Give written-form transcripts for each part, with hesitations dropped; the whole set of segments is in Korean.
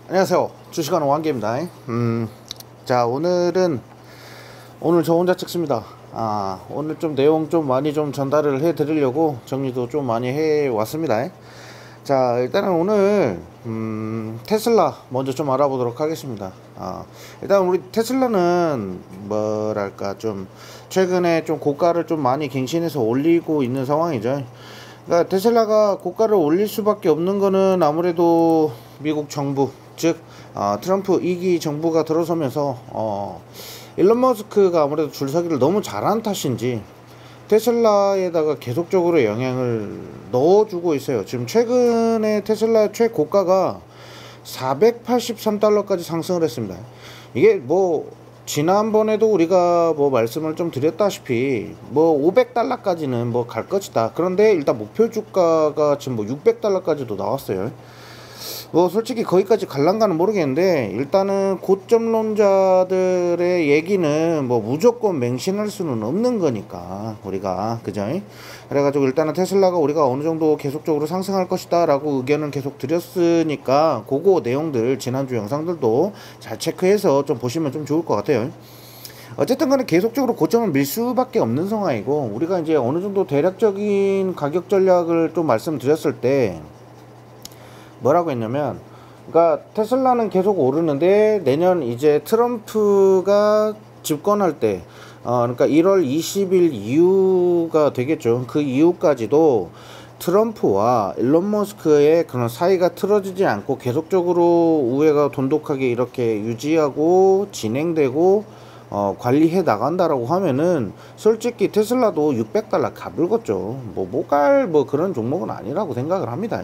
안녕하세요. 주식하는 왕기입니다. 자, 오늘 저 혼자 찍습니다. 오늘 좀 내용 좀 많이 좀 전달을 해 드리려고 정리도 좀 많이 해 왔습니다. 자, 일단은 오늘 테슬라 먼저 좀 알아보도록 하겠습니다. 일단 우리 테슬라는 뭐랄까 좀 최근에 좀 고가를 좀 많이 갱신해서 올리고 있는 상황이죠. 그러니까 테슬라가 고가를 올릴 수밖에 없는 거는 아무래도 미국 정부, 즉 트럼프 2기 정부가 들어서면서 일론 머스크가 아무래도 줄서기를 너무 잘한 탓인지 테슬라에다가 계속적으로 영향을 넣어주고 있어요. 지금 최근에 테슬라 최고가가 483달러까지 상승을 했습니다. 이게 뭐 지난번에도 우리가 뭐 말씀을 좀 드렸다시피 뭐 500달러까지는 뭐 갈 것이다. 그런데 일단 목표 주가가 지금 뭐 600달러까지도 나왔어요. 뭐 솔직히 거기까지 갈란가는 모르겠는데 일단은 고점론자들의 얘기는 뭐 무조건 맹신할 수는 없는 거니까 우리가 그죠? 그래가지고 일단은 테슬라가 우리가 어느 정도 계속적으로 상승할 것이다 라고 의견을 계속 드렸으니까 그거 내용들 지난주 영상들도 잘 체크해서 좀 보시면 좀 좋을 것 같아요. 어쨌든 간에 계속적으로 고점을 밀 수밖에 없는 상황이고 우리가 이제 어느 정도 대략적인 가격 전략을 좀 말씀드렸을 때 뭐라고 했냐면, 그러니까 테슬라는 계속 오르는데 내년 이제 트럼프가 집권할 때, 그러니까 1월 20일 이후가 되겠죠. 그 이후까지도 트럼프와 일론 머스크의 그런 사이가 틀어지지 않고 계속적으로 우회가 돈독하게 이렇게 유지하고 진행되고 관리해 나간다라고 하면은 솔직히 테슬라도 600달러 가불겠죠. 뭐 못 갈 뭐 그런 종목은 아니라고 생각을 합니다.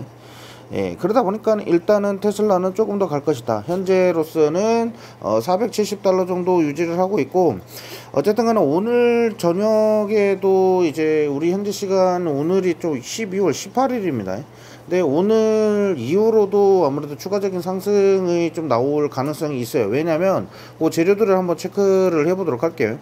예, 그러다 보니까 일단은 테슬라는 조금 더 갈 것이다. 현재로서는 470달러 정도 유지를 하고 있고, 어쨌든 간에 오늘 저녁에도 이제 우리 현지 시간 오늘이 좀 12월 18일입니다. 근데 오늘 이후로도 아무래도 추가적인 상승이 좀 나올 가능성이 있어요. 왜냐면 그 재료들을 한번 체크를 해보도록 할게요.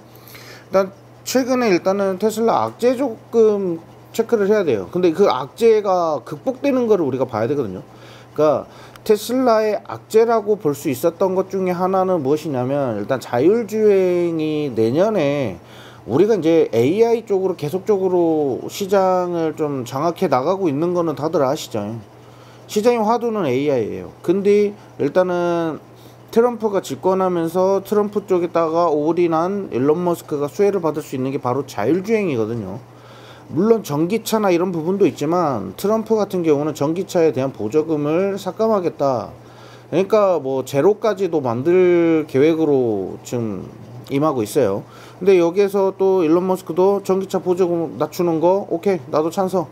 일단 최근에 일단은 테슬라 악재 조금 체크를 해야 돼요. 근데 그 악재가 극복되는 거를 우리가 봐야 되거든요. 그러니까 테슬라의 악재라고 볼 수 있었던 것 중에 하나는 무엇이냐면 일단 자율주행이 내년에 우리가 이제 AI 쪽으로 계속적으로 시장을 좀 장악해 나가고 있는 거는 다들 아시죠. 시장의 화두는 AI예요. 근데 일단은 트럼프가 집권하면서 트럼프 쪽에다가 올인한 일론 머스크가 수혜를 받을 수 있는 게 바로 자율주행이거든요. 물론 전기차나 이런 부분도 있지만 트럼프 같은 경우는 전기차에 대한 보조금을 삭감하겠다. 그러니까 뭐 제로까지도 만들 계획으로 지금 임하고 있어요. 근데 여기에서 또 일론 머스크도 전기차 보조금 낮추는 거 오케이 나도 찬성.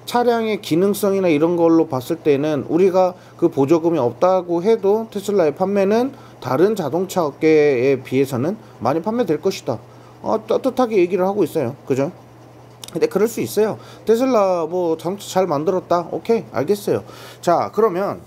차량의 기능성이나 이런 걸로 봤을 때는 우리가 그 보조금이 없다고 해도 테슬라의 판매는 다른 자동차 업계에 비해서는 많이 판매될 것이다. 떳떳하게 얘기를 하고 있어요. 그죠? 근데 그럴 수 있어요. 테슬라 뭐 자동차 잘 만들었다. 오케이, 알겠어요. 자, 그러면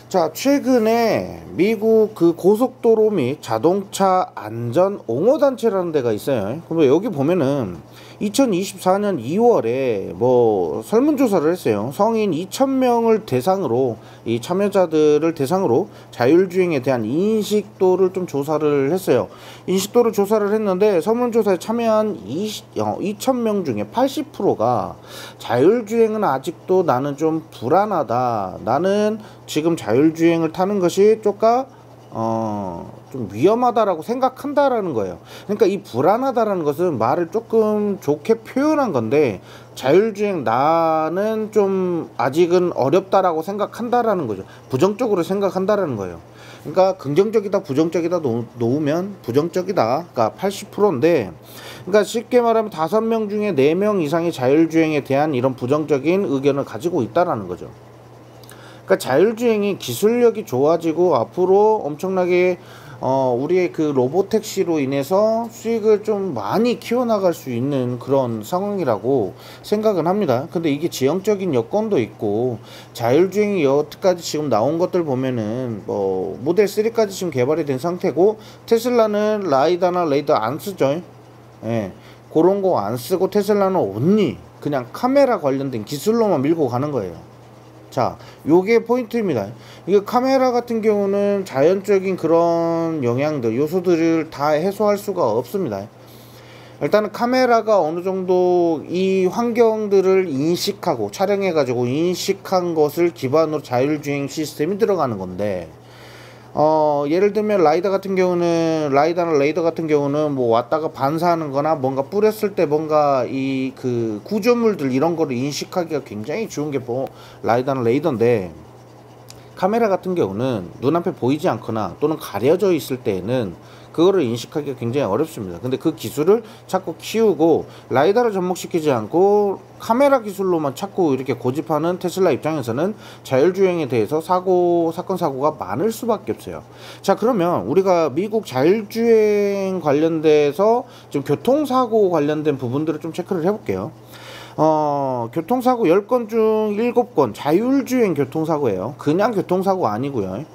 자, 최근에 미국 그 고속도로 및 자동차 안전 옹호단체라는 데가 있어요. 그럼 여기 보면은 2024년 2월에 뭐 설문조사를 했어요. 성인 2,000명을 대상으로 이 참여자들을 대상으로 자율주행에 대한 인식도를 좀 조사를 했어요. 인식도를 조사를 했는데 설문조사에 참여한 2,000명 중에 80%가 자율주행은 아직도 나는 좀 불안하다. 나는 지금 자율주행을 타는 것이 좀 위험하다라고 생각한다라는 거예요. 그러니까 이 불안하다라는 것은 말을 조금 좋게 표현한 건데 자율주행 나는 좀 아직은 어렵다라고 생각한다라는 거죠. 부정적으로 생각한다라는 거예요. 그러니까 긍정적이다 부정적이다 놓으면 부정적이다. 그러니까 80%인데 그러니까 쉽게 말하면 5명 중에 4명 이상이 자율주행에 대한 이런 부정적인 의견을 가지고 있다라는 거죠. 그러니까 자율주행이 기술력이 좋아지고 앞으로 엄청나게 우리의 그 로보택시로 인해서 수익을 좀 많이 키워나갈 수 있는 그런 상황이라고 생각은 합니다. 근데 이게 지형적인 여건도 있고 자율주행이 여태까지 지금 나온 것들 보면은 뭐 모델 3까지 지금 개발이 된 상태고 테슬라는 라이다나 레이더 안 쓰죠. 예, 그런 거 안 쓰고 테슬라는 온리 그냥 카메라 관련된 기술로만 밀고 가는 거예요. 자, 요게 포인트입니다. 이거 카메라 같은 경우는 자연적인 그런 영향들, 요소들을 다 해소할 수가 없습니다. 일단은 카메라가 어느 정도 이 환경들을 인식하고 촬영해 가지고 인식한 것을 기반으로 자율주행 시스템이 들어가는 건데, 예를 들면 라이더 같은 경우는, 라이더나 레이더 같은 경우는 뭐 왔다가 반사하는 거나 뭔가 뿌렸을 때 뭔가 이 그 구조물들 이런 거를 인식하기가 굉장히 좋은 게 뭐 라이더나 레이더인데, 카메라 같은 경우는 눈앞에 보이지 않거나 또는 가려져 있을 때에는 그거를 인식하기가 굉장히 어렵습니다. 근데 그 기술을 자꾸 키우고 라이다를 접목시키지 않고 카메라 기술로만 자꾸 이렇게 고집하는 테슬라 입장에서는 자율주행에 대해서 사건 사고가 많을 수밖에 없어요. 자, 그러면 우리가 미국 자율주행 관련돼서 지금 교통사고 관련된 부분들을 좀 체크를 해볼게요. 교통사고 10건 중 7건 자율주행 교통사고예요. 그냥 교통사고 아니고요.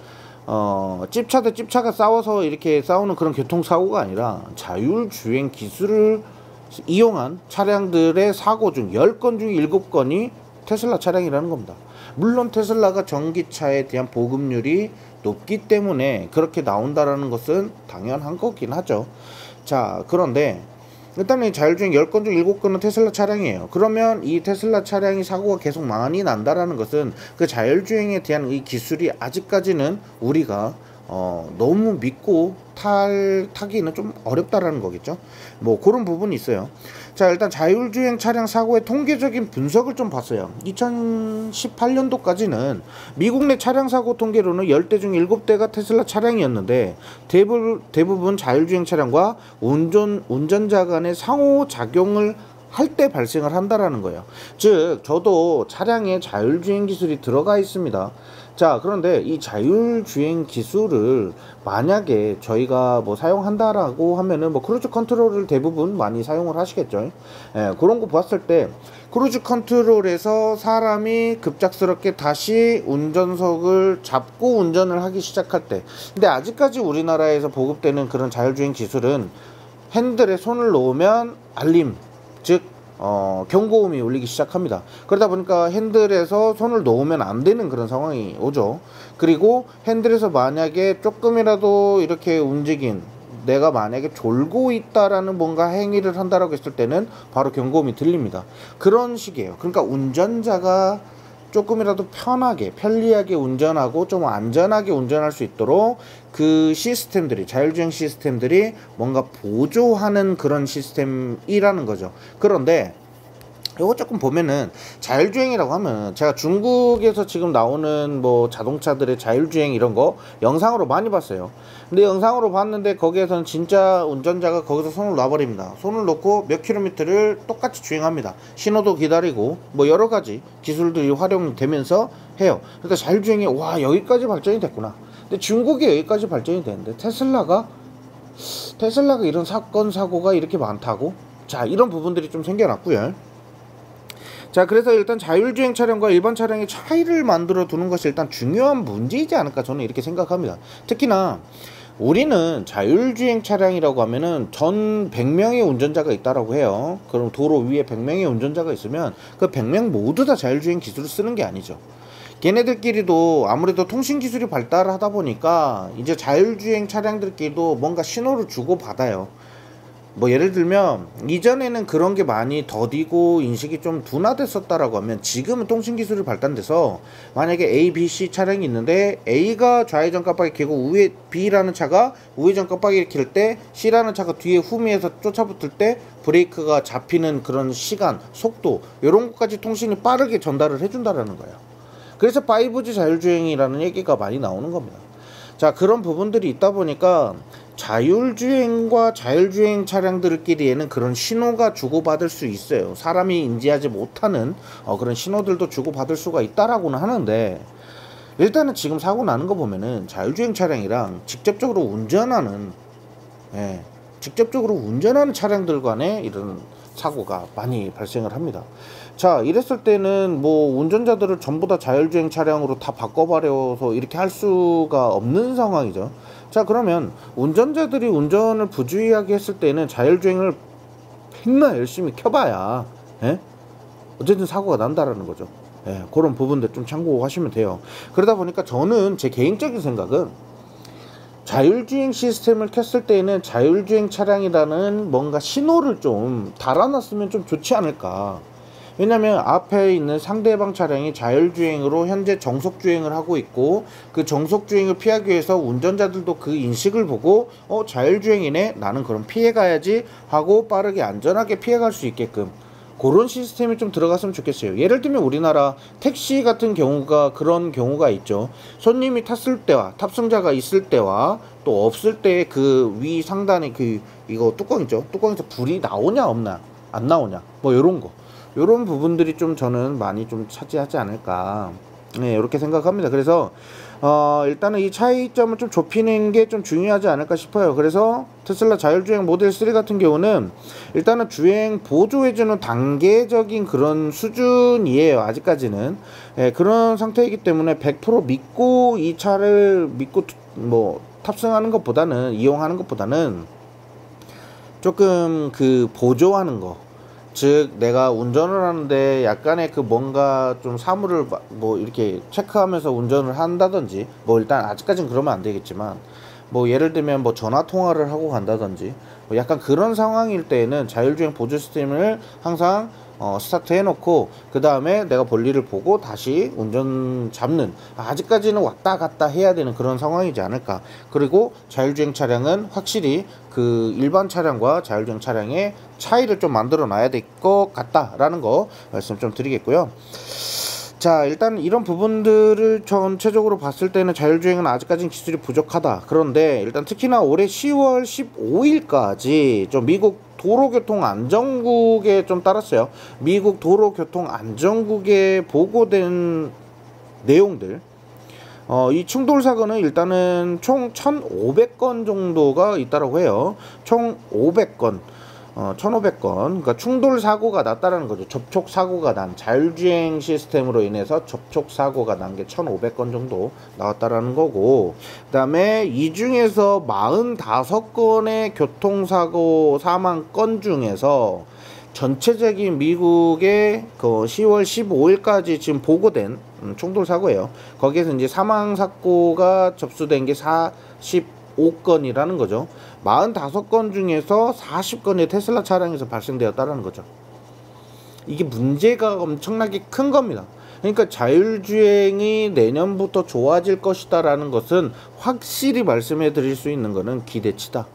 찝차 대 찝차가 싸워서 이렇게 싸우는 그런 교통사고가 아니라 자율주행 기술을 이용한 차량들의 사고 중 10건 중 7건이 테슬라 차량이라는 겁니다. 물론 테슬라가 전기차에 대한 보급률이 높기 때문에 그렇게 나온다라는 것은 당연한 거긴 하죠. 자, 그런데 일단은 자율주행 10건 중 7건은 테슬라 차량이에요. 그러면 이 테슬라 차량이 사고가 계속 많이 난다라는 것은 그 자율주행에 대한 이 기술이 아직까지는 우리가 너무 믿고 타기는 좀 어렵다라는 거겠죠. 뭐 그런 부분이 있어요. 자, 일단 자율주행 차량 사고의 통계적인 분석을 좀 봤어요. 2018년도까지는 미국 내 차량 사고 통계로는 10대 중 7대가 테슬라 차량이었는데 대부분 자율주행 차량과 운전자 간의 상호작용을 할 때 발생을 한다라는 거예요. 즉 저도 차량에 자율주행 기술이 들어가 있습니다. 자, 그런데 이 자율주행 기술을 만약에 저희가 뭐 사용한다라고 하면은 뭐 크루즈 컨트롤을 대부분 많이 사용을 하시겠죠. 그런 거 봤을 때 크루즈 컨트롤에서 사람이 급작스럽게 다시 운전석을 잡고 운전을 하기 시작할 때, 근데 아직까지 우리나라에서 보급되는 그런 자율주행 기술은 핸들에 손을 놓으면 알림, 즉 경고음이 울리기 시작합니다. 그러다 보니까 핸들에서 손을 놓으면 안 되는 그런 상황이 오죠. 그리고 핸들에서 만약에 조금이라도 이렇게 움직인, 내가 만약에 졸고 있다라는 뭔가 행위를 한다라고 했을 때는 바로 경고음이 들립니다. 그런 식이에요. 그러니까 운전자가 조금이라도 편리하게 운전하고 좀 안전하게 운전할 수 있도록 그 시스템들이, 자율주행 시스템들이 뭔가 보조하는 그런 시스템이라는 거죠. 그런데 이거 조금 보면은 자율주행이라고 하면, 제가 중국에서 지금 나오는 뭐 자동차들의 자율주행 이런 거 영상으로 많이 봤어요. 근데 영상으로 봤는데 거기에서는 진짜 운전자가 거기서 손을 놔버립니다. 손을 놓고 몇 킬로미터를 똑같이 주행합니다. 신호도 기다리고 뭐 여러 가지 기술들이 활용되면서 해요. 그러니까 자율주행이 와, 여기까지 발전이 됐구나. 근데 중국이 여기까지 발전이 되는데 테슬라가 이런 사건 사고가 이렇게 많다고? 자, 이런 부분들이 좀 생겨났고요. 자, 그래서 일단 자율주행 차량과 일반 차량의 차이를 만들어 두는 것이 일단 중요한 문제이지 않을까, 저는 이렇게 생각합니다. 특히나 우리는 자율주행 차량이라고 하면은 전 100명의 운전자가 있다라고 해요. 그럼 도로 위에 100명의 운전자가 있으면 그 100명 모두 다 자율주행 기술을 쓰는 게 아니죠. 걔네들끼리도 아무래도 통신 기술이 발달하다 보니까 이제 자율주행 차량들끼리도 뭔가 신호를 주고 받아요. 뭐 예를 들면 이전에는 그런 게 많이 더디고 인식이 좀 둔화됐었다라고 하면, 지금은 통신 기술이 발달돼서 만약에 A, B, C 차량이 있는데 A가 좌회전 깜빡이 켜고 B라는 차가 우회전 깜빡이를 켤 때 C라는 차가 뒤에 후미에서 쫓아붙을 때 브레이크가 잡히는 그런 시간, 속도, 이런 것까지 통신이 빠르게 전달을 해준다라는 거예요. 그래서 5G 자율주행이라는 얘기가 많이 나오는 겁니다. 자, 그런 부분들이 있다 보니까 자율주행과 자율주행 차량들끼리에는 그런 신호가 주고받을 수 있어요. 사람이 인지하지 못하는 그런 신호들도 주고받을 수가 있다라고는 하는데, 일단은 지금 사고 나는 거 보면은 자율주행 차량이랑 직접적으로 운전하는 차량들 간에 이런 사고가 많이 발생을 합니다. 자, 이랬을 때는 뭐 운전자들을 전부 다 자율주행 차량으로 다 바꿔버려서 이렇게 할 수가 없는 상황이죠. 자, 그러면 운전자들이 운전을 부주의하게 했을 때는 자율주행을 백날 열심히 켜봐야 어쨌든 사고가 난다라는 거죠. 예, 그런 부분들 좀 참고하시면 돼요. 그러다 보니까 저는 제 개인적인 생각은 자율주행 시스템을 켰을 때에는 자율주행 차량이라는 뭔가 신호를 좀 달아놨으면 좀 좋지 않을까. 왜냐면 앞에 있는 상대방 차량이 자율주행으로 현재 정속주행을 하고 있고, 그 정속주행을 피하기 위해서 운전자들도 그 인식을 보고 자율주행이네, 나는 그럼 피해가야지 하고 빠르게 안전하게 피해갈 수 있게끔 그런 시스템이 좀 들어갔으면 좋겠어요. 예를 들면 우리나라 택시 같은 경우가 그런 경우가 있죠. 손님이 탔을 때와 탑승자가 있을 때와 또 없을 때 그 위 상단에 그 이거 뚜껑 있죠. 뚜껑에서 불이 나오냐 없나 안 나오냐 뭐 요런 거, 요런 부분들이 좀 저는 많이 좀 차지하지 않을까, 네, 이렇게 생각합니다. 그래서 일단은 이 차이점을 좀 좁히는 게 좀 중요하지 않을까 싶어요. 그래서 테슬라 자율주행 모델 3 같은 경우는 일단은 주행 보조해주는 단계적인 그런 수준이에요. 아직까지는. 예, 그런 상태이기 때문에 100% 믿고 이 차를 믿고 뭐 탑승하는 것보다는, 이용하는 것보다는 조금 그 보조하는 거, 즉 내가 운전을 하는데 약간의 그 뭔가 좀 사물을 뭐 이렇게 체크하면서 운전을 한다든지, 뭐 일단 아직까지는 그러면 안 되겠지만, 뭐 예를 들면 뭐 전화 통화를 하고 간다든지 뭐 약간 그런 상황일 때에는 자율주행 보조 시스템을 항상 스타트 해놓고 그 다음에 내가 볼일을 보고 다시 운전 잡는, 아직까지는 왔다 갔다 해야 되는 그런 상황이지 않을까. 그리고 자율주행 차량은 확실히 그 일반 차량과 자율주행 차량의 차이를 좀 만들어 놔야 될 것 같다라는 거 말씀 좀 드리겠고요. 자, 일단 이런 부분들을 전체적으로 봤을 때는 자율주행은 아직까지는 기술이 부족하다. 그런데 일단 특히나 올해 10월 15일까지 좀 미국 도로교통안전국에 좀 따랐어요. 미국 도로교통안전국에 보고된 내용들, 이 충돌 사고는 일단은 총 1,500건 정도가 있다라고 해요. 총 500건, 1,500건. 그러니까 충돌 사고가 났다라는 거죠. 접촉 사고가 난, 자율주행 시스템으로 인해서 접촉 사고가 난 게 1,500건 정도 나왔다라는 거고, 그다음에 이 중에서 45건의 교통사고 사망 건 중에서 전체적인 미국의 그 10월 15일까지 지금 보고된 충돌 사고예요. 거기에서 이제 사망 사고가 접수된 게 45건이라는 거죠. 45건 중에서 40건의 테슬라 차량에서 발생되었다는 거죠. 이게 문제가 엄청나게 큰 겁니다. 그러니까 자율주행이 내년부터 좋아질 것이다 라는 것은 확실히 말씀해 드릴 수 있는 거는 기대치다,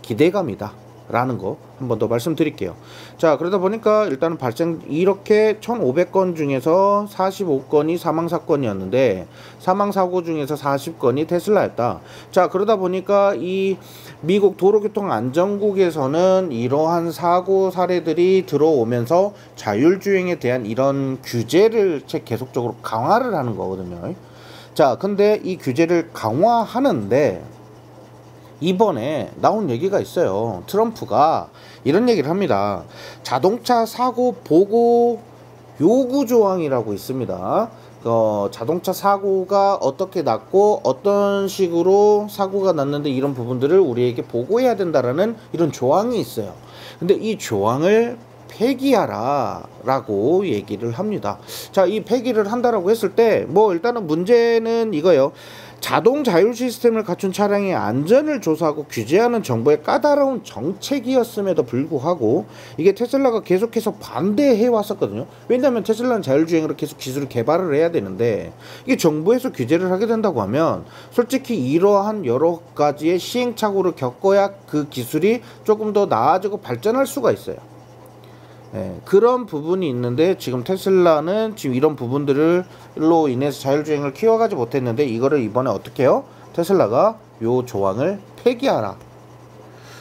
기대감이다 라는 거 한 번 더 말씀드릴게요. 자, 그러다 보니까 일단은 이렇게 1,500건 중에서 45건이 사망사건이었는데 사망사고 중에서 40건이 테슬라였다. 자, 그러다 보니까 이 미국 도로교통안전국에서는 이러한 사고 사례들이 들어오면서 자율주행에 대한 이런 규제를 계속적으로 강화를 하는 거거든요. 자, 근데 이 규제를 강화하는데 이번에 나온 얘기가 있어요. 트럼프가 이런 얘기를 합니다. 자동차 사고 보고 요구 조항이라고 있습니다. 자동차 사고가 어떻게 났고 어떤 식으로 사고가 났는데 이런 부분들을 우리에게 보고해야 된다라는 이런 조항이 있어요. 근데 이 조항을 폐기하라 라고 얘기를 합니다. 자, 이 폐기를 한다라고 했을 때 뭐 일단은 문제는 이거예요. 자동 자율 시스템을 갖춘 차량의 안전을 조사하고 규제하는 정부의 까다로운 정책이었음에도 불구하고 이게 테슬라가 계속해서 반대해 왔었거든요. 왜냐하면 테슬라는 자율주행으로 계속 기술을 개발을 해야 되는데 이게 정부에서 규제를 하게 된다고 하면 솔직히 이러한 여러 가지의 시행착오를 겪어야 그 기술이 조금 더 나아지고 발전할 수가 있어요. 네, 그런 부분이 있는데 지금 테슬라는 지금 이런 부분들로 인해서 자율주행을 키워가지 못했는데 이거를 이번에 어떻게 해요? 테슬라가 요 조항을 폐기하라.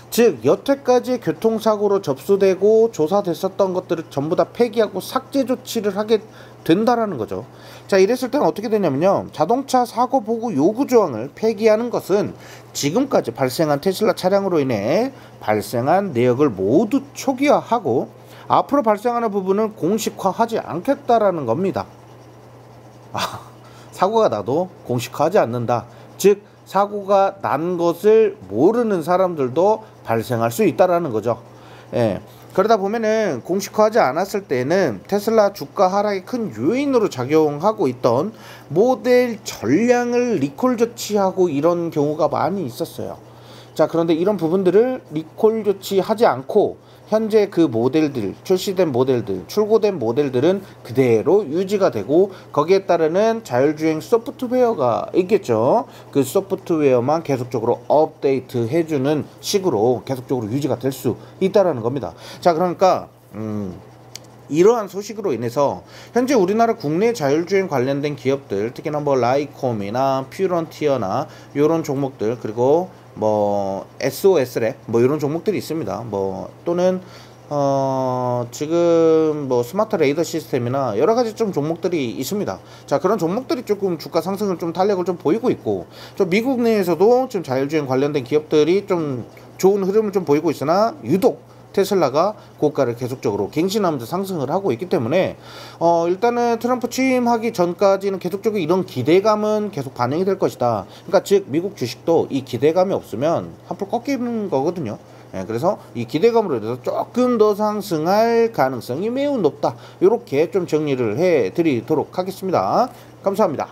즉 여태까지 교통사고로 접수되고 조사됐었던 것들을 전부 다 폐기하고 삭제 조치를 하게 된다라는 거죠. 자, 이랬을 때는 어떻게 되냐면요, 자동차 사고 보고 요구 조항을 폐기하는 것은 지금까지 발생한 테슬라 차량으로 인해 발생한 내역을 모두 초기화하고 앞으로 발생하는 부분은 공식화하지 않겠다라는 겁니다. 사고가 나도 공식화하지 않는다. 즉 사고가 난 것을 모르는 사람들도 발생할 수 있다라는 거죠. 예. 그러다 보면은 공식화하지 않았을 때는 테슬라 주가 하락의 큰 요인으로 작용하고 있던 모델 전량을 리콜 조치하고 이런 경우가 많이 있었어요. 자, 그런데 이런 부분들을 리콜 조치하지 않고 현재 그 모델들, 출시된 모델들, 출고된 모델들은 그대로 유지가 되고 거기에 따르는 자율주행 소프트웨어가 있겠죠. 그 소프트웨어만 계속적으로 업데이트 해주는 식으로 계속적으로 유지가 될 수 있다라는 겁니다. 자, 그러니까 이러한 소식으로 인해서 현재 우리나라 국내 자율주행 관련된 기업들, 특히나 뭐 라이콤이나 퓨런티어나 이런 종목들, 그리고 뭐 SOS랩 뭐 이런 종목들이 있습니다. 뭐 또는 지금 뭐 스마트 레이더 시스템이나 여러 가지 좀 종목들이 있습니다. 자, 그런 종목들이 조금 주가 상승을 좀 탄력을 좀 보이고 있고, 좀 미국 내에서도 지금 자율주행 관련된 기업들이 좀 좋은 흐름을 좀 보이고 있으나 유독 테슬라가 고가를 계속적으로 갱신하면서 상승을 하고 있기 때문에 일단은 트럼프 취임하기 전까지는 계속적으로 이런 기대감은 계속 반영이 될 것이다. 그러니까 즉 미국 주식도 이 기대감이 없으면 한풀 꺾이는 거거든요. 예, 그래서 이 기대감으로 인해서 조금 더 상승할 가능성이 매우 높다. 이렇게 좀 정리를 해 드리도록 하겠습니다. 감사합니다.